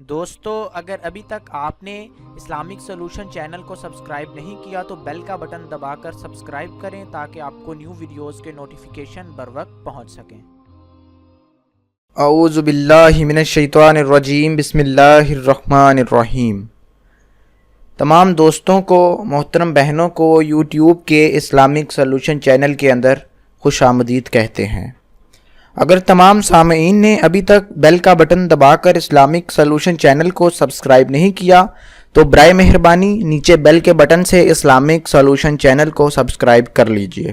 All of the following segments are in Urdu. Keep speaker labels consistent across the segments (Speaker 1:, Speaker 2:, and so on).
Speaker 1: دوستو اگر ابھی تک آپ نے اسلامک سولوشن چینل کو سبسکرائب نہیں کیا تو بیل کا بٹن دبا کر سبسکرائب کریں تاکہ آپ کو نیو ویڈیوز کے نوٹیفیکیشن بر وقت پہنچ سکیں۔
Speaker 2: اعوذ باللہ من الشیطان الرجیم، بسم اللہ الرحمن الرحیم۔ تمام دوستوں کو، محترم بہنوں کو یوٹیوب کے اسلامک سولوشن چینل کے اندر خوش آمدید کہتے ہیں۔ اگر تمام سامعین نے ابھی تک بیل کا بٹن دبا کر اسلامک سولوشن چینل کو سبسکرائب نہیں کیا تو برائے مہربانی نیچے بیل کے بٹن سے اسلامک سولوشن چینل کو سبسکرائب کر لیجئے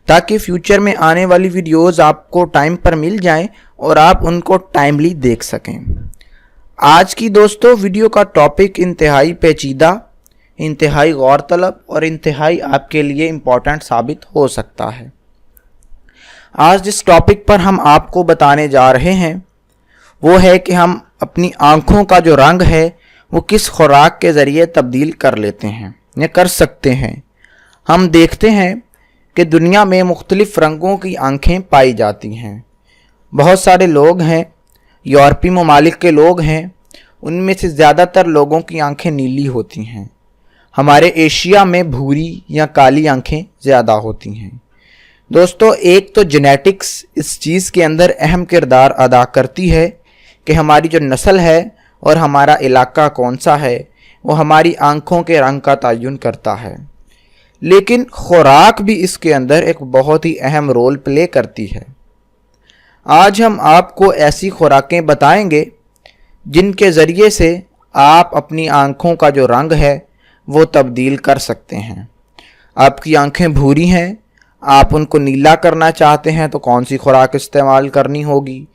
Speaker 2: تاکہ فیوچر میں آنے والی ویڈیوز آپ کو ٹائم پر مل جائیں اور آپ ان کو ٹائملی دیکھ سکیں۔ آج کی دوستو ویڈیو کا ٹاپک انتہائی پیچیدہ، انتہائی غور طلب اور انتہائی آپ کے لیے امپورٹنٹ ثابت ہو سکتا ہے۔ آج جس ٹاپک پر ہم آپ کو بتانے جا رہے ہیں وہ ہے کہ ہم اپنی آنکھوں کا جو رنگ ہے وہ کس خوراک کے ذریعے تبدیل کر لیتے ہیں یا کر سکتے ہیں۔ ہم دیکھتے ہیں کہ دنیا میں مختلف رنگوں کی آنکھیں پائی جاتی ہیں۔ بہت سارے لوگ ہیں، یورپی ممالک کے لوگ ہیں، ان میں سے زیادہ تر لوگوں کی آنکھیں نیلی ہوتی ہیں۔ ہمارے ایشیا میں بھوری یا کالی آنکھیں زیادہ ہوتی ہیں۔ دوستو ایک تو جینیٹکس اس چیز کے اندر اہم کردار ادا کرتی ہے کہ ہماری جو نسل ہے اور ہمارا علاقہ کون سا ہے وہ ہماری آنکھوں کے رنگ کا تعین کرتا ہے، لیکن خوراک بھی اس کے اندر ایک بہت ہی اہم رول پلے کرتی ہے۔ آج ہم آپ کو ایسی خوراکیں بتائیں گے جن کے ذریعے سے آپ اپنی آنکھوں کا جو رنگ ہے وہ تبدیل کر سکتے ہیں۔ آپ کی آنکھیں بھوری ہیں، آپ ان کو نیلا کرنا چاہتے ہیں تو کون سی خوراک استعمال کرنی ہوگی؟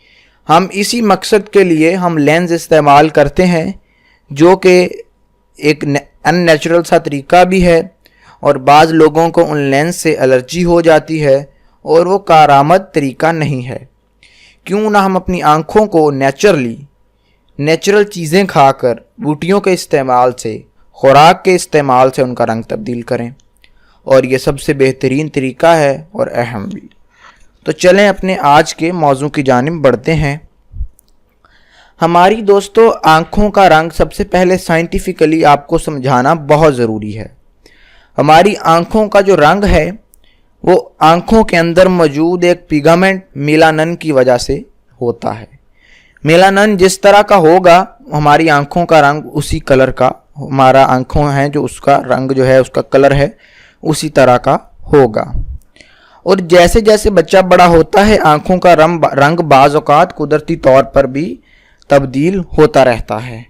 Speaker 2: ہم اسی مقصد کے لیے ہم لینز استعمال کرتے ہیں جو کہ ایک ان نیچرل سا طریقہ بھی ہے، اور بعض لوگوں کو ان لینز سے الرجی ہو جاتی ہے اور وہ کارآمد طریقہ نہیں ہے۔ کیوں نہ ہم اپنی آنکھوں کو نیچرل چیزیں کھا کر، بوٹیوں کے استعمال سے، خوراک کے استعمال سے ان کا رنگ تبدیل کریں، اور یہ سب سے بہترین طریقہ ہے اور اہم بھی۔ تو چلیں اپنے آج کے موضوع کی جانب بڑھتے ہیں۔ ہماری دوستو آنکھوں کا رنگ سب سے پہلے سائنٹیفکلی آپ کو سمجھانا بہت ضروری ہے۔ ہماری آنکھوں کا جو رنگ ہے وہ آنکھوں کے اندر موجود ایک پیگمنٹ میلانن کی وجہ سے ہوتا ہے۔ میلانن جس طرح کا ہوگا ہماری آنکھوں کا رنگ اسی کلر کا، ہمارا آنکھوں ہیں جو اس کا رنگ جو ہے اس کا کلر ہے اسی طرح کا ہوگا۔ اور جیسے جیسے بچہ بڑا ہوتا ہے آنکھوں کا رنگ بعض اوقات قدرتی طور پر بھی تبدیل ہوتا رہتا ہے۔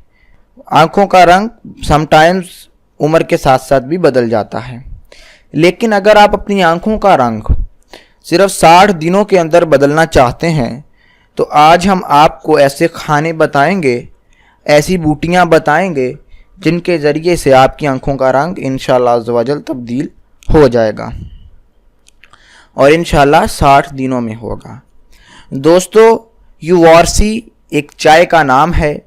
Speaker 2: آنکھوں کا رنگ سم ٹائمز عمر کے ساتھ ساتھ بھی بدل جاتا ہے، لیکن اگر آپ اپنی آنکھوں کا رنگ صرف 60 دنوں کے اندر بدلنا چاہتے ہیں تو آج ہم آپ کو ایسے کھانے بتائیں گے، ایسی بوٹیاں بتائیں گے جن کے ذریعے سے آپ کی آنکھوں کا رنگ انشاءاللہ عزوجل تبدیل ہو جائے گا، اور انشاءاللہ 60 دنوں میں ہوگا۔ دوستو یوورسی ایک چائے کا نام ہے،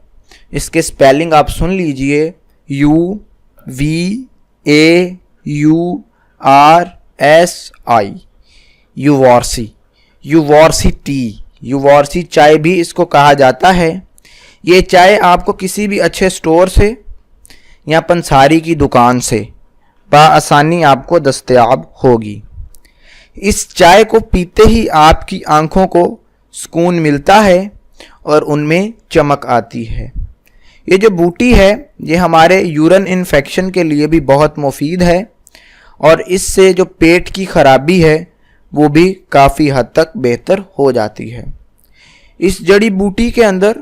Speaker 2: اس کے سپیلنگ آپ سن لیجئے، UVAURSI، یوورسی ٹی، یوورسی چائے بھی اس کو کہا جاتا ہے۔ یہ چائے آپ کو کسی بھی اچھے سٹور سے یا پنساری کی دکان سے بآسانی آپ کو دستیاب ہوگی۔ اس چائے کو پیتے ہی آپ کی آنکھوں کو سکون ملتا ہے اور ان میں چمک آتی ہے۔ یہ جو بوٹی ہے یہ ہمارے یورین انفیکشن کے لیے بھی بہت مفید ہے، اور اس سے جو پیٹ کی خرابی ہے وہ بھی کافی حد تک بہتر ہو جاتی ہے۔ اس جڑی بوٹی کے اندر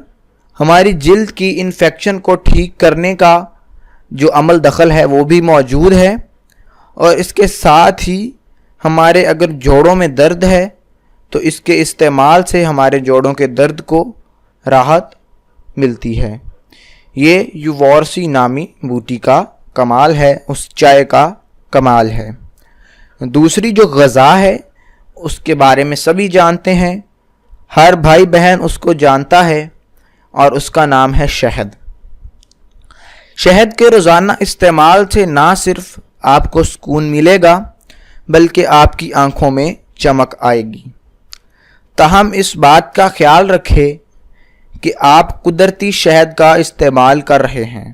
Speaker 2: ہماری جلد کی انفیکشن کو ٹھیک کرنے کا جو عمل دخل ہے وہ بھی موجود ہے، اور اس کے ساتھ ہی ہمارے اگر جوڑوں میں درد ہے تو اس کے استعمال سے ہمارے جوڑوں کے درد کو راحت ملتی ہے۔ یہ یوورسی نامی بوٹی کا کمال ہے، اس چائے کا کمال ہے۔ دوسری جو غذا ہے اس کے بارے میں سبھی جانتے ہیں، ہر بھائی بہن اس کو جانتا ہے، اور اس کا نام ہے شہد۔ شہد کے روزانہ استعمال سے نہ صرف آپ کو سکون ملے گا بلکہ آپ کی آنکھوں میں چمک آئے گی۔ تاہم اس بات کا خیال رکھیں کہ آپ قدرتی شہد کا استعمال کر رہے ہیں۔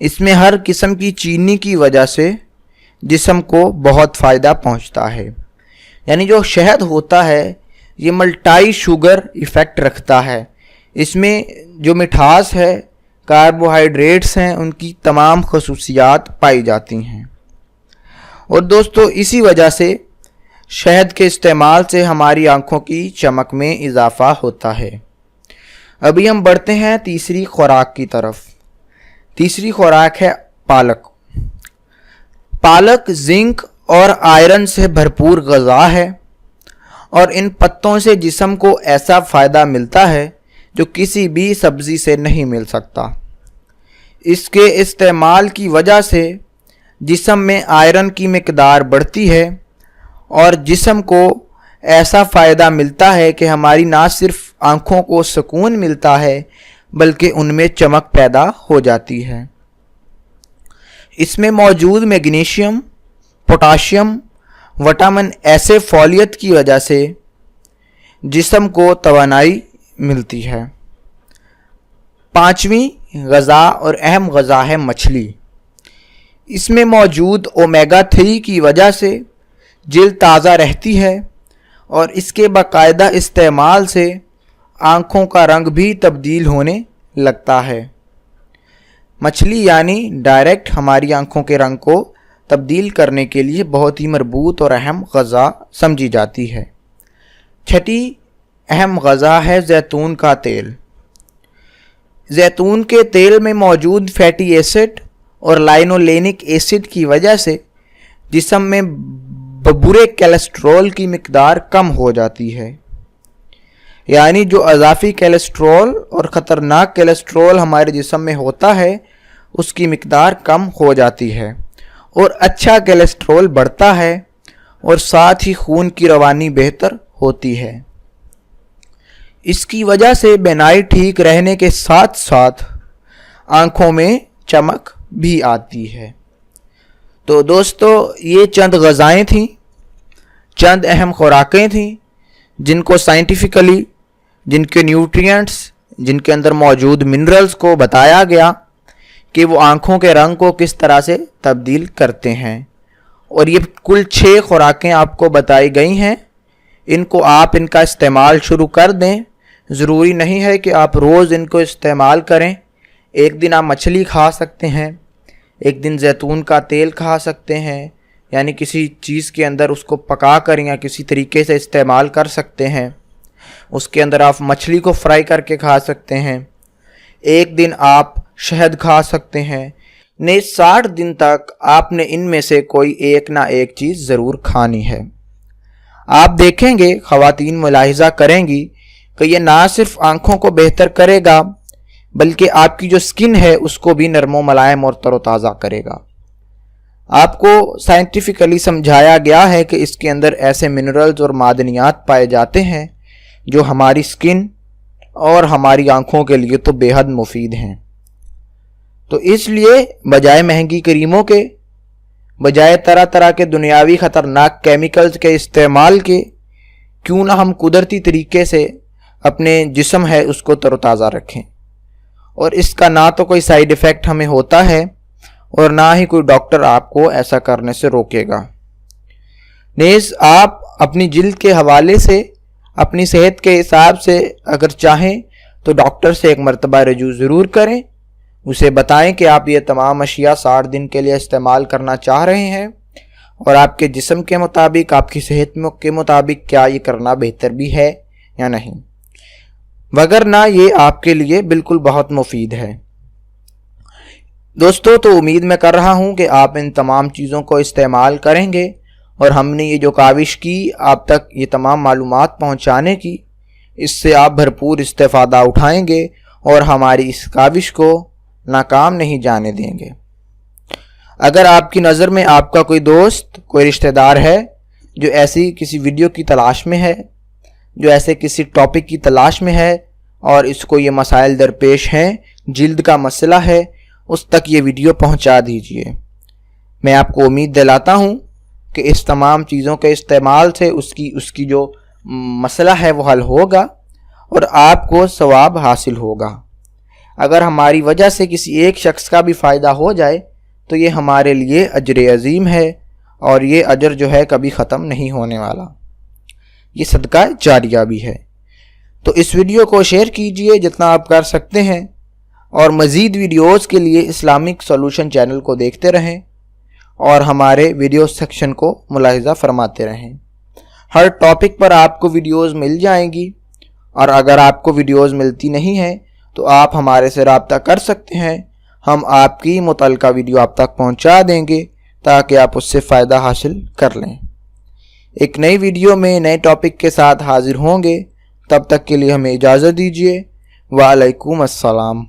Speaker 2: اس میں ہر قسم کی چینی کی وجہ سے جسم کو بہت فائدہ پہنچتا ہے۔ یعنی جو شہد ہوتا ہے یہ ملٹائی شوگر ایفیکٹ رکھتا ہے۔ اس میں جو مٹھاس ہے، کاربوہائیڈریٹس ہیں، ان کی تمام خصوصیات پائی جاتی ہیں۔ اور دوستو اسی وجہ سے شہد کے استعمال سے ہماری آنکھوں کی چمک میں اضافہ ہوتا ہے۔ ابھی ہم بڑھتے ہیں تیسری خوراک کی طرف۔ تیسری خوراک ہے پالک۔ پالک زنک اور آئرن سے بھرپور غذا ہے اور ان پتوں سے جسم کو ایسا فائدہ ملتا ہے جو کسی بھی سبزی سے نہیں مل سکتا۔ اس کے استعمال کی وجہ سے جسم میں آئرن کی مقدار بڑھتی ہے اور جسم کو ایسا فائدہ ملتا ہے کہ ہماری نہ صرف آنکھوں کو سکون ملتا ہے بلکہ ان میں چمک پیدا ہو جاتی ہے۔ اس میں موجود میگنیشیم، پوٹاشیم، وٹامن ایسے فولیت کی وجہ سے جسم کو توانائی ملتی ہے۔ پانچویں غذا اور اہم غذا ہے مچھلی۔ اس میں موجود اومیگا 3 کی وجہ سے جلد تازہ رہتی ہے اور اس کے باقاعدہ استعمال سے آنکھوں کا رنگ بھی تبدیل ہونے لگتا ہے۔ مچھلی یعنی ڈائریکٹ ہماری آنکھوں کے رنگ کو تبدیل کرنے کے لیے بہت ہی مربوط اور اہم غذا سمجھی جاتی ہے۔ چھٹی اہم غذا ہے زیتون کا تیل۔ زیتون کے تیل میں موجود فیٹی ایسڈ اور لائنولینک ایسڈ کی وجہ سے جسم میں برے کولیسٹرول کی مقدار کم ہو جاتی ہے۔ یعنی جو اضافی کولیسٹرول اور خطرناک کولیسٹرول ہمارے جسم میں ہوتا ہے اس کی مقدار کم ہو جاتی ہے اور اچھا کولیسٹرول بڑھتا ہے اور ساتھ ہی خون کی روانی بہتر ہوتی ہے۔ اس کی وجہ سے بینائی ٹھیک رہنے کے ساتھ ساتھ آنکھوں میں چمک بھی آتی ہے۔ تو دوستو یہ چند غذائیں تھیں، چند اہم خوراکیں تھیں جن کو سائنٹیفکلی، جن کے نیوٹرینٹس، جن کے اندر موجود منرلز کو بتایا گیا کہ وہ آنکھوں کے رنگ کو کس طرح سے تبدیل کرتے ہیں۔ اور یہ کل 6 خوراکیں آپ کو بتائی گئی ہیں۔ ان کو آپ ان کا استعمال شروع کر دیں۔ ضروری نہیں ہے کہ آپ روز ان کو استعمال کریں۔ ایک دن آپ مچھلی کھا سکتے ہیں، ایک دن زیتون کا تیل کھا سکتے ہیں، یعنی کسی چیز کے اندر اس کو پکا کر یا کسی طریقے سے استعمال کر سکتے ہیں۔ اس کے اندر آپ مچھلی کو فرائی کر کے کھا سکتے ہیں۔ ایک دن آپ شہد کھا سکتے ہیں۔ 60 دن تک آپ نے ان میں سے کوئی ایک نہ ایک چیز ضرور کھانی ہے۔ آپ دیکھیں گے، خواتین ملاحظہ کریں گی کہ یہ نہ صرف آنکھوں کو بہتر کرے گا بلکہ آپ کی جو سکن ہے اس کو بھی نرم و ملائم اور تر و تازہ کرے گا۔ آپ کو سائنٹیفکلی سمجھایا گیا ہے کہ اس کے اندر ایسے منرلز اور معدنیات پائے جاتے ہیں جو ہماری سکن اور ہماری آنکھوں کے لیے تو بے حد مفید ہیں۔ تو اس لیے بجائے مہنگی کریموں کے، بجائے طرح طرح کے دنیاوی خطرناک کیمیکلز کے استعمال کے، کیوں نہ ہم قدرتی طریقے سے اپنے جسم ہے اس کو تر و تازہ رکھیں۔ اور اس کا نہ تو کوئی سائیڈ ایفیکٹ ہمیں ہوتا ہے اور نہ ہی کوئی ڈاکٹر آپ کو ایسا کرنے سے روکے گا۔ نیز آپ اپنی جلد کے حوالے سے، اپنی صحت کے حساب سے اگر چاہیں تو ڈاکٹر سے ایک مرتبہ رجوع ضرور کریں۔ اسے بتائیں کہ آپ یہ تمام اشیاء 60 دن کے لیے استعمال کرنا چاہ رہے ہیں اور آپ کے جسم کے مطابق، آپ کی صحت کے مطابق کیا یہ کرنا بہتر بھی ہے یا نہیں، وگرنہ یہ آپ کے لیے بالکل بہت مفید ہے۔ دوستو تو امید میں کر رہا ہوں کہ آپ ان تمام چیزوں کو استعمال کریں گے اور ہم نے یہ جو کاوش کی آپ تک یہ تمام معلومات پہنچانے کی، اس سے آپ بھرپور استفادہ اٹھائیں گے اور ہماری اس کاوش کو ناکام نہیں جانے دیں گے۔ اگر آپ کی نظر میں آپ کا کوئی دوست، کوئی رشتہ دار ہے جو ایسی کسی ویڈیو کی تلاش میں ہے، جو ایسے کسی ٹاپک کی تلاش میں ہے اور اس کو یہ مسائل درپیش ہیں، جلد کا مسئلہ ہے، اس تک یہ ویڈیو پہنچا دیجئے۔ میں آپ کو امید دلاتا ہوں کہ اس تمام چیزوں کے استعمال سے اس کی جو مسئلہ ہے وہ حل ہوگا اور آپ کو ثواب حاصل ہوگا۔ اگر ہماری وجہ سے کسی ایک شخص کا بھی فائدہ ہو جائے تو یہ ہمارے لیے اجر عظیم ہے، اور یہ اجر جو ہے کبھی ختم نہیں ہونے والا، یہ صدقہ جاریہ بھی ہے۔ تو اس ویڈیو کو شیئر کیجئے جتنا آپ کر سکتے ہیں، اور مزید ویڈیوز کے لیے اسلامک سولوشن چینل کو دیکھتے رہیں اور ہمارے ویڈیو سیکشن کو ملاحظہ فرماتے رہیں۔ ہر ٹاپک پر آپ کو ویڈیوز مل جائیں گی، اور اگر آپ کو ویڈیوز ملتی نہیں ہیں تو آپ ہمارے سے رابطہ کر سکتے ہیں، ہم آپ کی متعلقہ ویڈیو آپ تک پہنچا دیں گے تاکہ آپ اس سے فائدہ حاصل کر لیں۔ ایک نئی ویڈیو میں نئے ٹاپک کے ساتھ حاضر ہوں گے، تب تک کے لیے ہمیں اجازت دیجیے۔ وعلیکم السلام۔